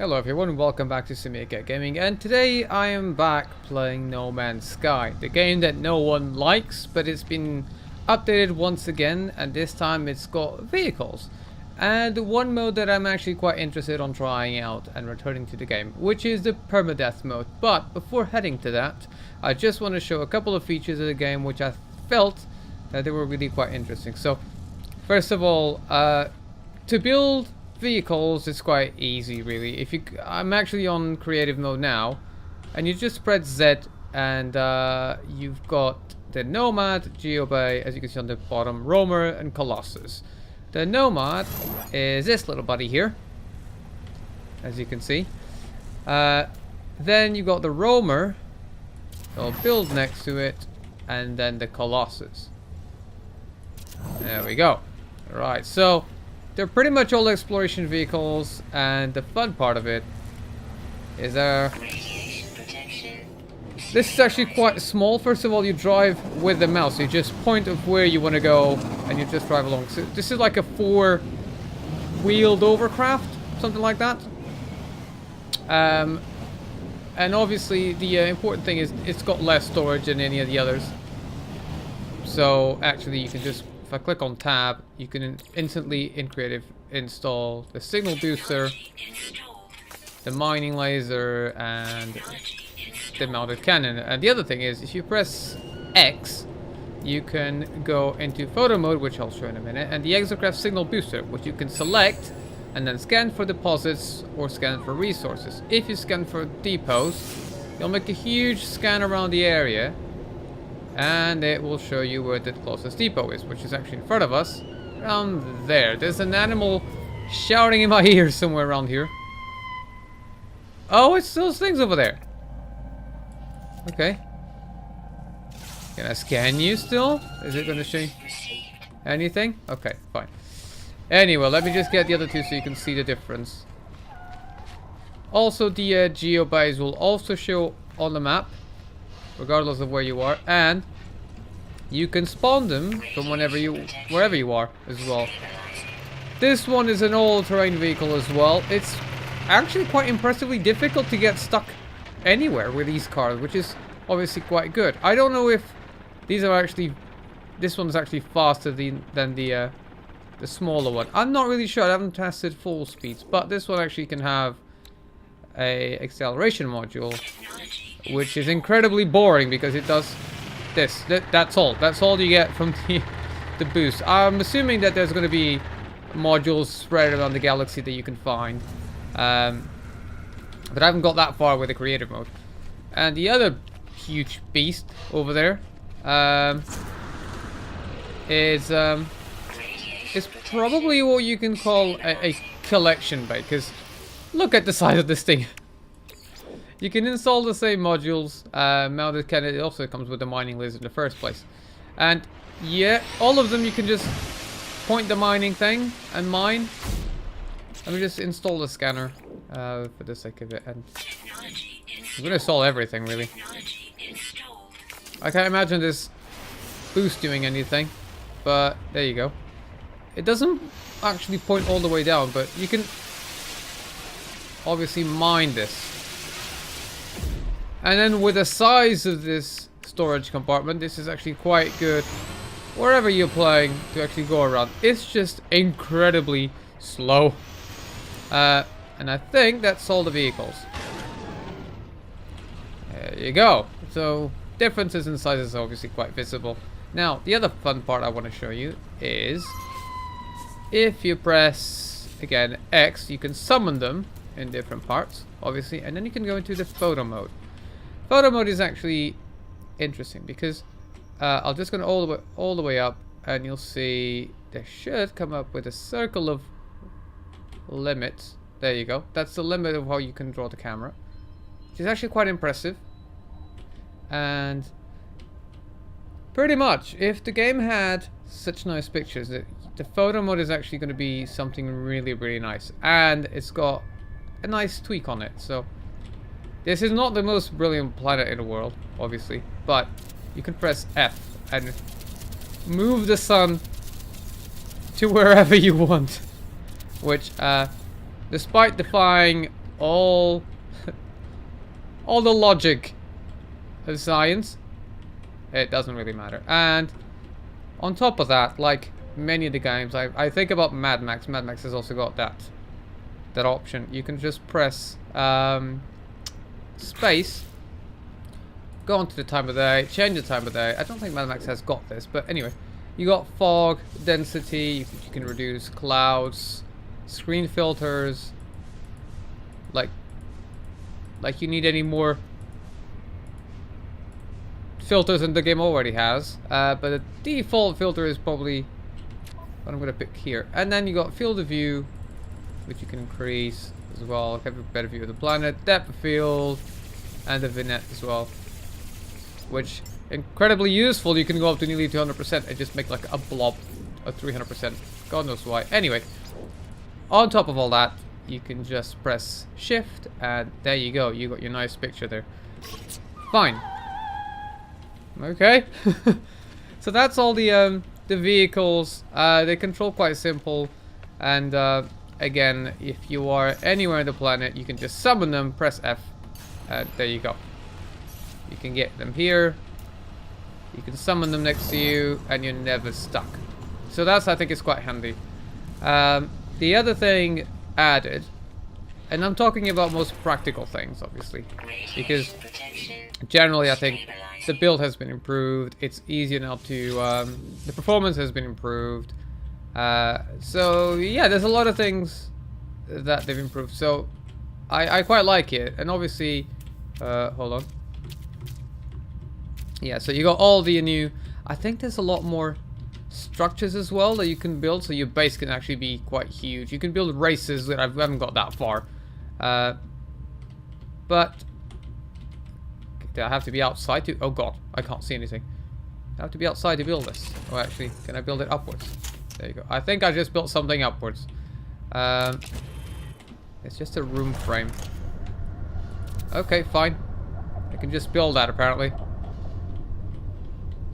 Hello everyone, welcome back to SirMeerkatGaming, and today I am back playing No Man's Sky, the game that no one likes, but it's been updated once again, and this time it's got vehicles. And one mode that I'm actually quite interested on trying out and returning to the game, which is the permadeath mode. But before heading to that, I just want to show a couple of features of the game which I felt that they were really quite interesting. So, first of all, to build vehicles is quite easy, really. I'm actually on creative mode now, and you just press Z, and you've got the Nomad, Geobay, as you can see on the bottom, Roamer, and Colossus. The Nomad is this little buddy here, as you can see. Then you got the Roamer, so I'll build next to it, and then the Colossus. There we go. Alright, so they're pretty much all exploration vehicles, and the fun part of it is this is actually quite small. First of all, you drive with the mouse, so you just point of where you want to go, and you just drive along. So this is like a 4-wheeled overcraft, something like that. And obviously, the important thing is it's got less storage than any of the others. So actually, you can just, if I click on tab, you can instantly in creative install the signal booster, the mining laser, and the mounted cannon. And the other thing is, if you press X, you can go into photo mode, which I'll show in a minute, and the exocraft signal booster, which you can select and then scan for deposits or scan for resources. If you scan for depots, you'll make a huge scan around the area, and it will show you where the closest depot is, which is actually in front of us, around there. There's an animal shouting in my ears somewhere around here. Oh, it's those things over there. Okay. Can I scan you still? Is it going to show anything? Okay, fine. Anyway, let me just get the other two so you can see the difference. Also, the geobays will also show on the map, regardless of where you are, and you can spawn them from wherever you are as well. This one is an all-terrain vehicle as well. It's actually quite impressively difficult to get stuck anywhere with these cars, which is obviously quite good. I don't know if these are actually, this one's actually faster than the smaller one. I'm not really sure. I haven't tested full speeds, but this one actually can have a acceleration module, which is incredibly boring because it does this. That's all you get from the boost. I'm assuming that there's going to be modules spread around the galaxy that you can find, but I haven't got that far with the creative mode. And the other huge beast over there is probably what you can call a collection bay, because look at the size of this thing. You can install the same modules. Mounted cannon, it also comes with the mining laser in the first place. And yeah, all of them you can just point the mining thing and mine. Let me just install the scanner for the sake of it. And I'm going to install everything, really. I can't imagine this boost doing anything, but there you go. It doesn't actually point all the way down, but you can obviously mine this. And then with the size of this storage compartment, this is actually quite good wherever you're playing to actually go around. It's just incredibly slow. And I think that's all the vehicles. There you go. So differences in sizes are obviously quite visible. Now, the other fun part I want to show you is if you press, again, X, you can summon them in different parts, obviously, and then you can go into the photo mode. Photo mode is actually interesting because I'll just go all the way up, and you'll see they should come up with a circle of limits. There you go. That's the limit of how you can draw the camera, which is actually quite impressive. And pretty much, if the game had such nice pictures, the photo mode is actually going to be something really, really nice. And it's got a nice tweak on it. So this is not the most brilliant planet in the world, obviously, but you can press F and move the sun to wherever you want, which despite defying all all the logic of science, it doesn't really matter. And on top of that, like many of the games, I think about Mad Max. Mad Max has also got that option. You can just press space, go on to the time of day, change the time of day. I don't think Mad Max has got this, but anyway, you got fog, density, you can reduce clouds, screen filters, like you need any more filters than the game already has, but the default filter is probably what I'm going to pick here. And then you got field of view, which you can increase as well, have a better view of the planet, depth of field, and the vignette as well, which incredibly useful. You can go up to nearly 200% and just make like a blob of 300%. God knows why. Anyway, on top of all that, you can just press shift, and there you go. You got your nice picture there. Fine. Okay. So that's all the vehicles. They control quite simple, and again, if you are anywhere on the planet, you can just summon them, press F, and there you go. You can get them here, you can summon them next to you, and you're never stuck. So that's, I think, is quite handy. The other thing added, and I'm talking about most practical things, obviously, because generally I think the build has been improved. It's easier now to the performance has been improved. So yeah, there's a lot of things that they've improved. So I quite like it. And obviously, hold on. Yeah, so you got all the new. I think there's a lot more structures as well that you can build, so your base can actually be quite huge. You can build races that I haven't got that far, but do I have to be outside to? Oh god, I can't see anything. I have to be outside to build this. Oh, actually, can I build it upwards? There you go. I think I just built something upwards. It's just a room frame. Okay, fine. I can just build that apparently.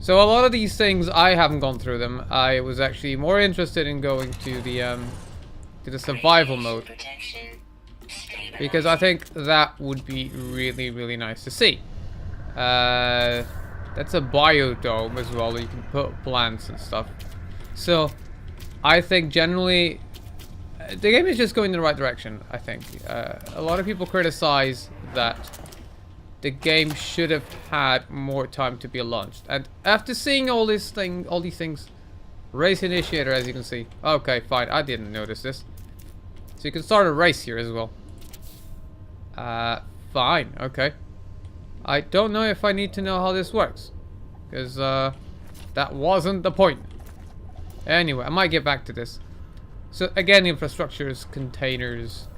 So a lot of these things, I haven't gone through them. I was actually more interested in going to the survival mode, because I think that would be really, really nice to see. That's a biodome as well, that you can put plants and stuff. So I think generally the game is just going in the right direction. I think a lot of people criticize that the game should have had more time to be launched. And after seeing all these things, race initiator, as you can see. Okay, fine. I didn't notice this. So you can start a race here as well. Fine. Okay. I don't know if I need to know how this works, because that wasn't the point. Anyway, I might get back to this. So again, infrastructures, containers,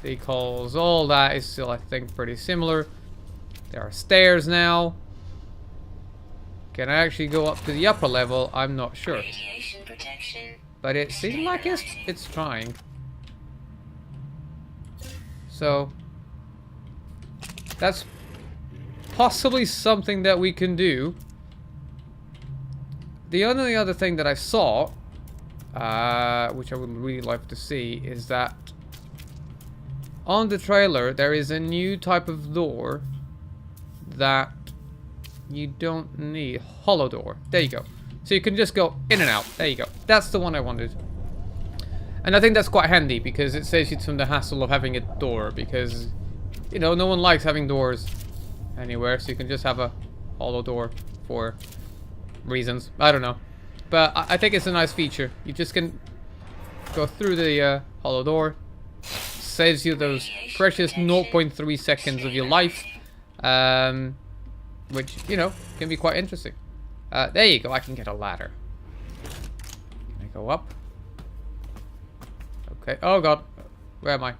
vehicles, all that is still, I think, pretty similar. There are stairs now. Can I actually go up to the upper level? I'm not sure. But it seems like it's trying. So that's possibly something that we can do. The only other thing that I saw, which I would really like to see, is that on the trailer there is a new type of door that you don't need. Hollow door. There you go. So you can just go in and out. There you go. That's the one I wanted. And I think that's quite handy, because it saves you from the hassle of having a door, because, you know, no one likes having doors anywhere, so you can just have a hollow door for reasons. I don't know. But I think it's a nice feature. You just can go through the hollow door. Saves you those precious 0.3 seconds of your life. Which, you know, can be quite interesting. There you go. I can get a ladder. Can I go up? Okay. Oh god. Where am I?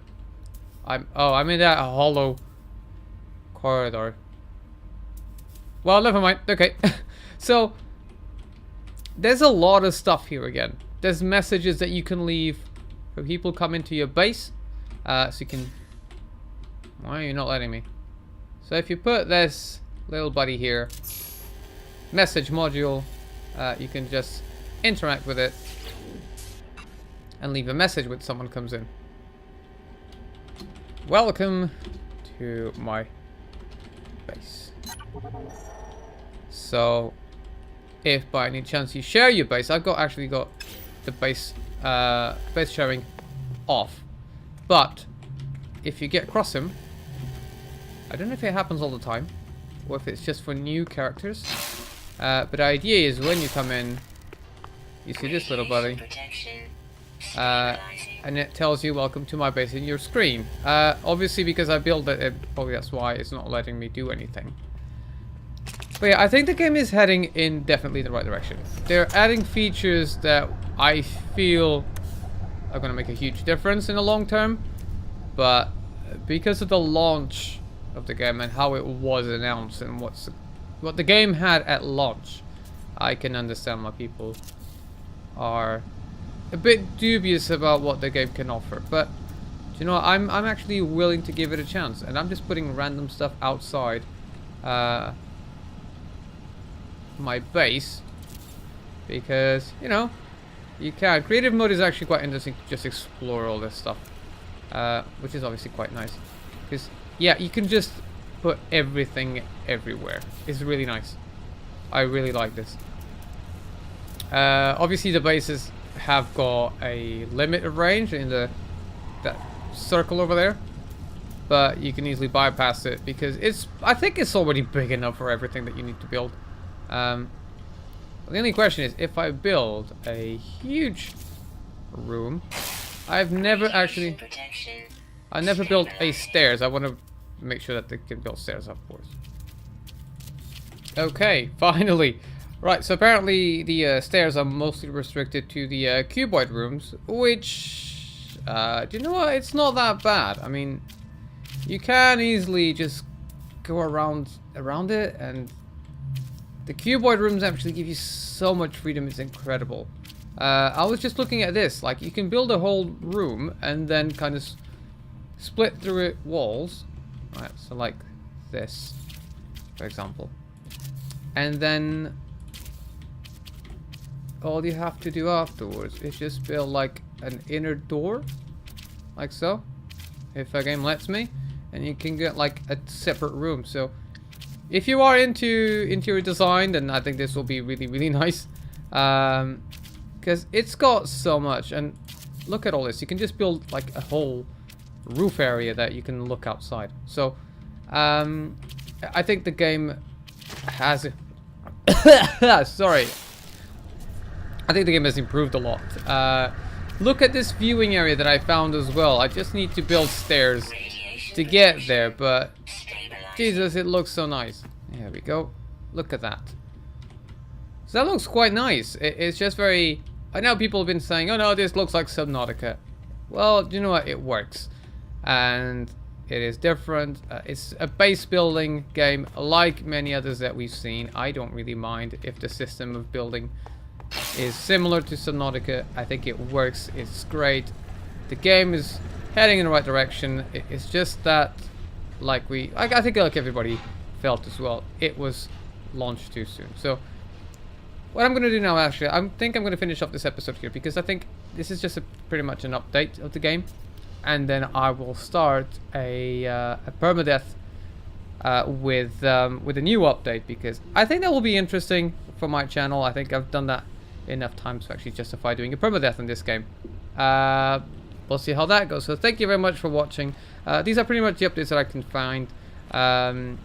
I'm in that hollow corridor. Well, never mind. Okay. So there's a lot of stuff here again. There's messages that you can leave when people come into your base. So you can... Why are you not letting me? So if you put this little buddy here, message module, you can just interact with it and leave a message when someone comes in. welcome to my base. So, if by any chance you share your base, I've actually got the base sharing off. But if you get across him, I don't know if it happens all the time or if it's just for new characters. But the idea is when you come in, you see this little buddy, and it tells you welcome to my base in your screen. Obviously because I built it, probably that's why it's not letting me do anything. But yeah, I think the game is heading in definitely the right direction. They're adding features that I feel are going to make a huge difference in the long term. But because of the launch of the game and how it was announced and what the game had at launch, I can understand why people are a bit dubious about what the game can offer. But you know, I'm actually willing to give it a chance, and I'm just putting random stuff outside my base because, you know, you can. Creative mode is actually quite interesting to just explore all this stuff, which is obviously quite nice because, yeah, you can just put everything everywhere. It's really nice. I really like this. Obviously the bases have got a limited range in that circle over there, but you can easily bypass it because I think it's already big enough for everything that you need to build. The only question is, if I build a huge room, I never built a stairs. I want to make sure that they can build stairs, of course. Okay, finally. Right, so apparently the stairs are mostly restricted to the cuboid rooms, which, do you know what? It's not that bad. I mean, you can easily just go around it, and the cuboid rooms actually give you so much freedom. It's incredible. I was just looking at this. Like, you can build a whole room and then kind of split through it walls. Right, so like this, for example. And then all you have to do afterwards is just build like an inner door, like so, if a game lets me, and you can get like a separate room. So if you are into interior design, then I think this will be really, really nice, because it's got so much. And look at all this. You can just build like a whole roof area that you can look outside. So I think the game has sorry, I think the game has improved a lot. Look at this viewing area that I found as well. I just need to build stairs to get there, but Jesus, it looks so nice. There we go. Look at that. So that looks quite nice. It's just very... I know people have been saying, oh no, this looks like Subnautica. Well, you know what? It works. And it is different. It's a base building game like many others that we've seen. I don't really mind if the system of building is similar to Subnautica. I think it works. It's great. The game is heading in the right direction. It's just that, like I think like everybody felt as well, it was launched too soon. So what I'm going to do now, actually, I think I'm going to finish up this episode here, because I think this is just pretty much an update of the game, and then I will start a permadeath with a new update, because I think that will be interesting for my channel. I think I've done that enough times to actually justify doing a permadeath in this game. We'll see how that goes. So thank you very much for watching. These are pretty much the updates that I can find, and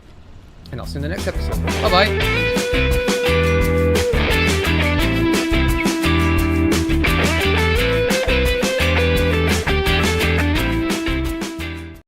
I'll see you in the next episode. Bye bye.